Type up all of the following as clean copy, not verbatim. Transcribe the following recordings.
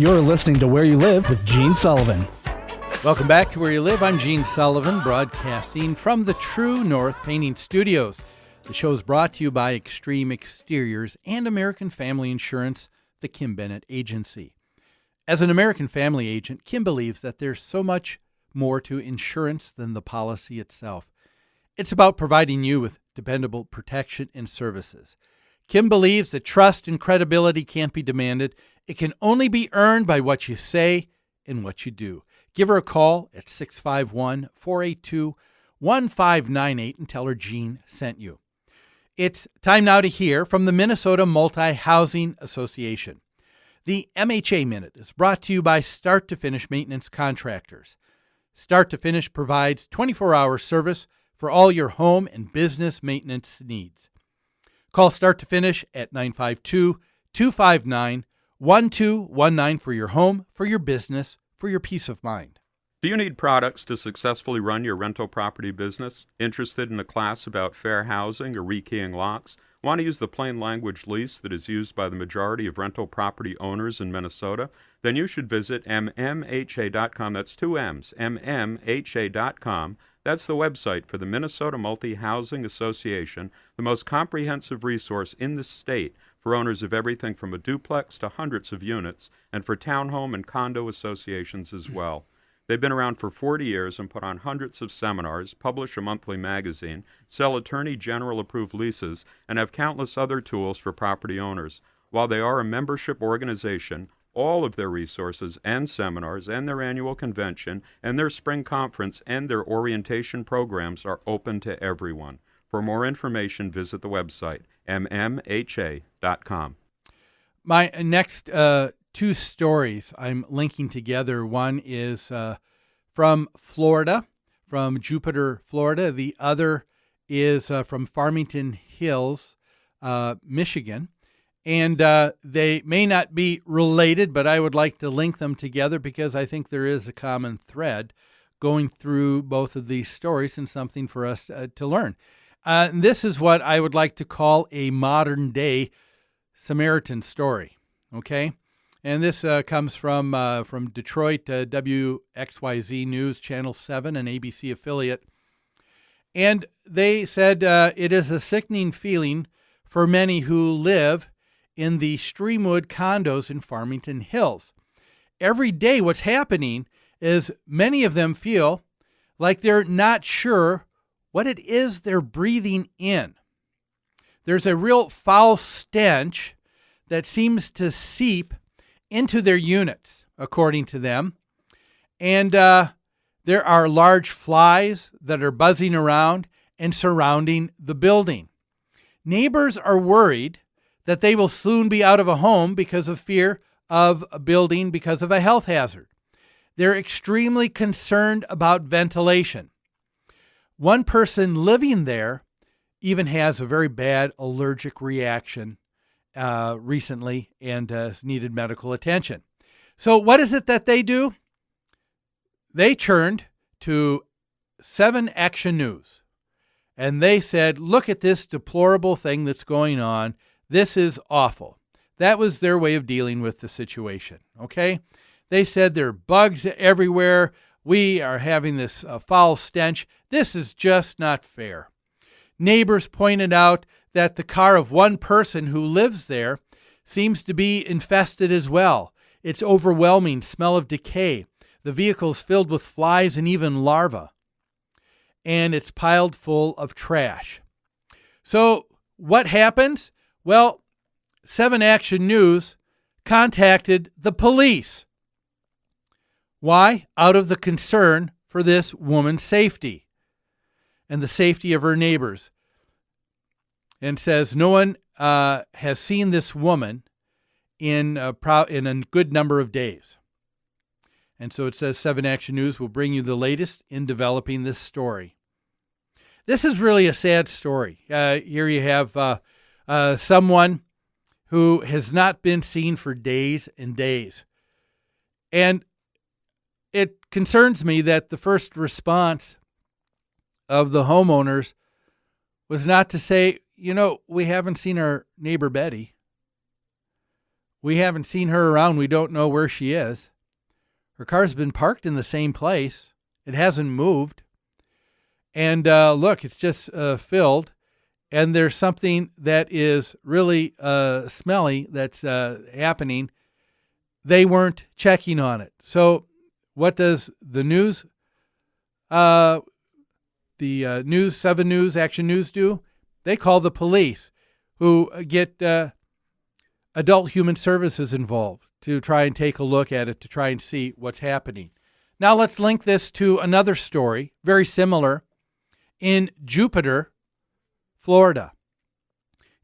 You're listening to Where You Live with Gene Sullivan. Welcome back to Where You Live. I'm Gene Sullivan, broadcasting from the True North Painting Studios. The show is brought to you by Extreme Exteriors and American Family Insurance, the Kim Bennett Agency. As an American Family agent, Kim believes that there's so much more to insurance than the policy itself. It's about providing you with dependable protection and services. Kim believes that trust and credibility can't be demanded. It can only be earned by what you say and what you do. Give her a call at 651-482-1598 and tell her Gene sent you. It's time now to hear from the Minnesota Multi-Housing Association. The MHA Minute is brought to you by Start to Finish Maintenance Contractors. Start to Finish provides 24-hour service for all your home and business maintenance needs. Call Start to Finish at 952-259-1219 for your home, for your business, for your peace of mind. Do you need products to successfully run your rental property business? Interested in a class about fair housing or rekeying locks? Want to use the plain language lease that is used by the majority of rental property owners in Minnesota? Then you should visit mmha.com. That's two M's, mmha.com. That's the website for the Minnesota Multi-Housing Association, the most comprehensive resource in the state for owners of everything from a duplex to hundreds of units, and for townhome and condo associations as well. They've been around for 40 years and put on hundreds of seminars, publish a monthly magazine, sell Attorney General approved leases, and have countless other tools for property owners. While they are a membership organization, all of their resources and seminars and their annual convention and their spring conference and their orientation programs are open to everyone. For more information, visit the website, mmha.com. My next two stories I'm linking together. One is from Florida, from Jupiter, Florida. The other is from Farmington Hills, Michigan. And they may not be related, but I would like to link them together because I think there is a common thread going through both of these stories and something for us to learn. This is what I would like to call a modern-day Samaritan story, okay? And this comes from Detroit, WXYZ News, Channel 7, an ABC affiliate. And they said it is a sickening feeling for many who live in the Streamwood condos in Farmington Hills. Every day what's happening is many of them feel like they're not sure what it is they're breathing in. There's a real foul stench that seems to seep into their units, according to them. And there are large flies that are buzzing around and surrounding the building. Neighbors are worried that they will soon be out of a home because of fear of a building because of a health hazard. They're extremely concerned about ventilation. One person living there even has a very bad allergic reaction recently and needed medical attention. So what is it that they do? They turned to 7 Action News, and they said, look at this deplorable thing that's going on. This is awful. That was their way of dealing with the situation, okay? They said there are bugs everywhere. We are having this foul stench. This is just not fair. Neighbors pointed out that the car of one person who lives there seems to be infested as well. It's overwhelming smell of decay. The vehicle's filled with flies and even larvae. And it's piled full of trash. So what happens? Well, 7 Action News contacted the police. Why? Out of the concern for this woman's safety and the safety of her neighbors. And says no one has seen this woman in a good number of days. And so it says 7 Action News will bring you the latest in developing this story. This is really a sad story. Here you have someone who has not been seen for days and days. And it concerns me that the first response of the homeowners was not to say, we haven't seen our neighbor Betty. We haven't seen her around. We don't know where she is. Her car's been parked in the same place. It hasn't moved. And look, it's just filled. And there's something that is really smelly that's happening. They weren't checking on it. So what does the news, news, 7 News, Action News do? They call the police, who get Adult Human Services involved to try and take a look at it, to try and see what's happening. Now let's link this to another story, very similar, in Jupiter, Florida.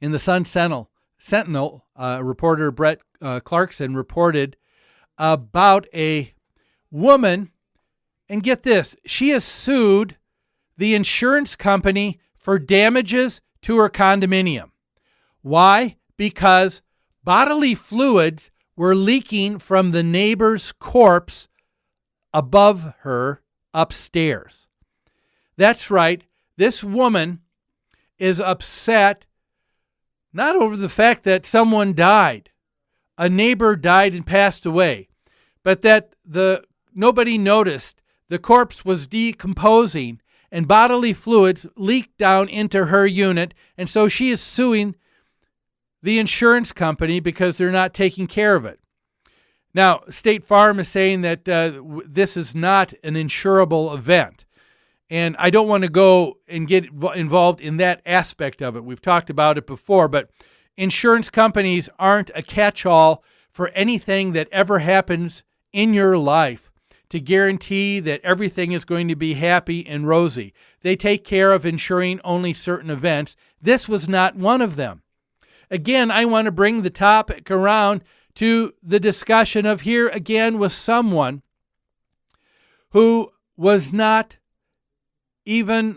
In the Sun Sentinel, reporter Brett Clarkson reported about a woman, and get this, she has sued the insurance company for damages to her condominium. Why? Because bodily fluids were leaking from the neighbor's corpse above her upstairs. That's right. This woman is upset not over the fact that someone died, a neighbor died and passed away, but that nobody noticed the corpse was decomposing and bodily fluids leaked down into her unit, and so she is suing the insurance company because they're not taking care of it. Now, State Farm is saying that this is not an insurable event. And I don't want to go and get involved in that aspect of it. We've talked about it before, but insurance companies aren't a catch-all for anything that ever happens in your life to guarantee that everything is going to be happy and rosy. They take care of insuring only certain events. This was not one of them. Again, I want to bring the topic around to the discussion of here again with someone who was not even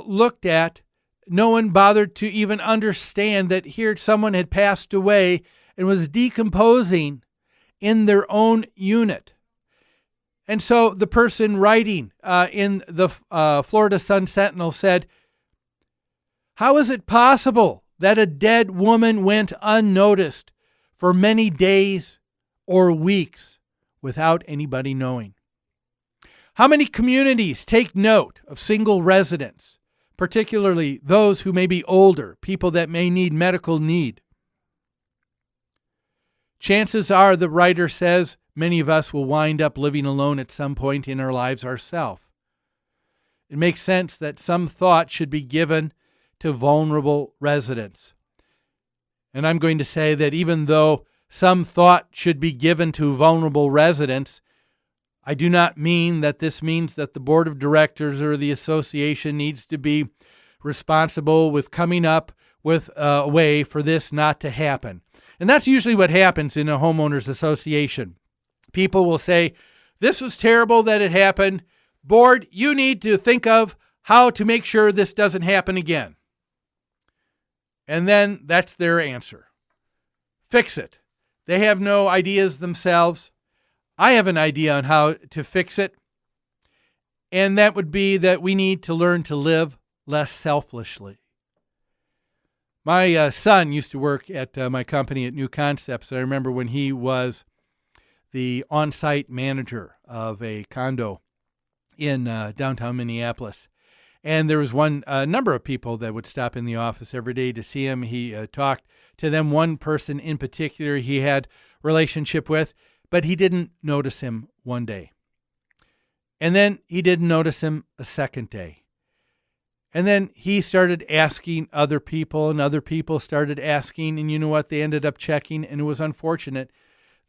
looked at. No one bothered to even understand that here someone had passed away and was decomposing in their own unit. And so the person writing in the Florida Sun Sentinel said, "How is it possible that a dead woman went unnoticed for many days or weeks without anybody knowing? How many communities take note of single residents, particularly those who may be older, people that may need medical need? Chances are," the writer says, "many of us will wind up living alone at some point in our lives ourselves. It makes sense that some thought should be given to vulnerable residents." And I'm going to say that even though some thought should be given to vulnerable residents, I do not mean that this means that the board of directors or the association needs to be responsible with coming up with a way for this not to happen. And that's usually what happens in a homeowners association. People will say, "This was terrible that it happened. Board, you need to think of how to make sure this doesn't happen again." And then that's their answer. Fix it. They have no ideas themselves. I have an idea on how to fix it. And that would be that we need to learn to live less selfishly. My son used to work at my company at New Concepts. I remember when he was the on-site manager of a condo in downtown Minneapolis. And there was a number of people that would stop in the office every day to see him. He talked to them. One person in particular he had a relationship with, but he didn't notice him one day. And then he didn't notice him a second day. And then he started asking other people, and other people started asking, and you know what? They ended up checking, and it was unfortunate.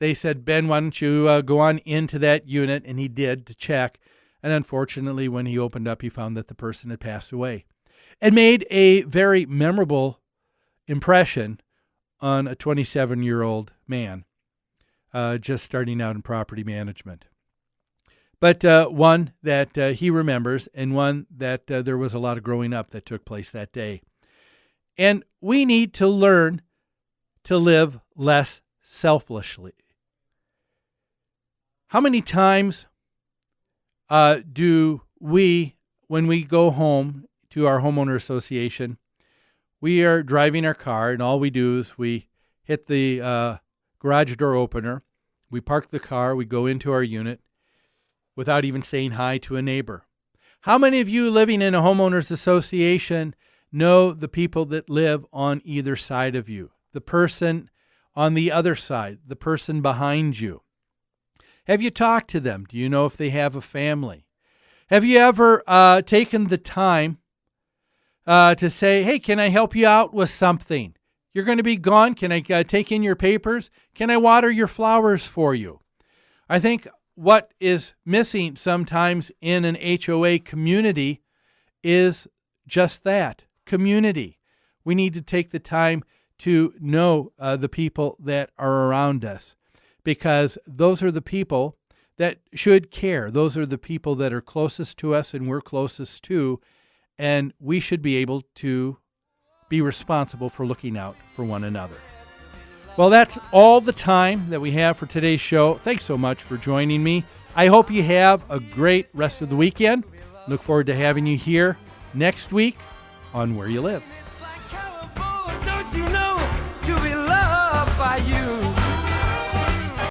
They said, "Ben, why don't you go on into that unit?" And he did, to check. And unfortunately, when he opened up, he found that the person had passed away. It made a very memorable impression on a 27-year-old man just starting out in property management. But one that he remembers, and one that there was a lot of growing up that took place that day. And we need to learn to live less selfishly. How many times do we, when we go home to our homeowner association, we are driving our car, and all we do is we hit the garage door opener. We park the car. We go into our unit without even saying hi to a neighbor. How many of you living in a homeowners association know the people that live on either side of you? The person on the other side, the person behind you. Have you talked to them? Do you know if they have a family? Have you ever taken the time to say, hey, can I help you out with something? You're going to be gone. Can I take in your papers? Can I water your flowers for you? I think what is missing sometimes in an HOA community is just that, community. We need to take the time to know the people that are around us, because those are the people that should care. Those are the people that are closest to us and we're closest to, and we should be able to be responsible for looking out for one another. Well, that's all the time that we have for today's show. Thanks so much for joining me. I hope you have a great rest of the weekend. Look forward to having you here next week on Where You Live. Don't you know?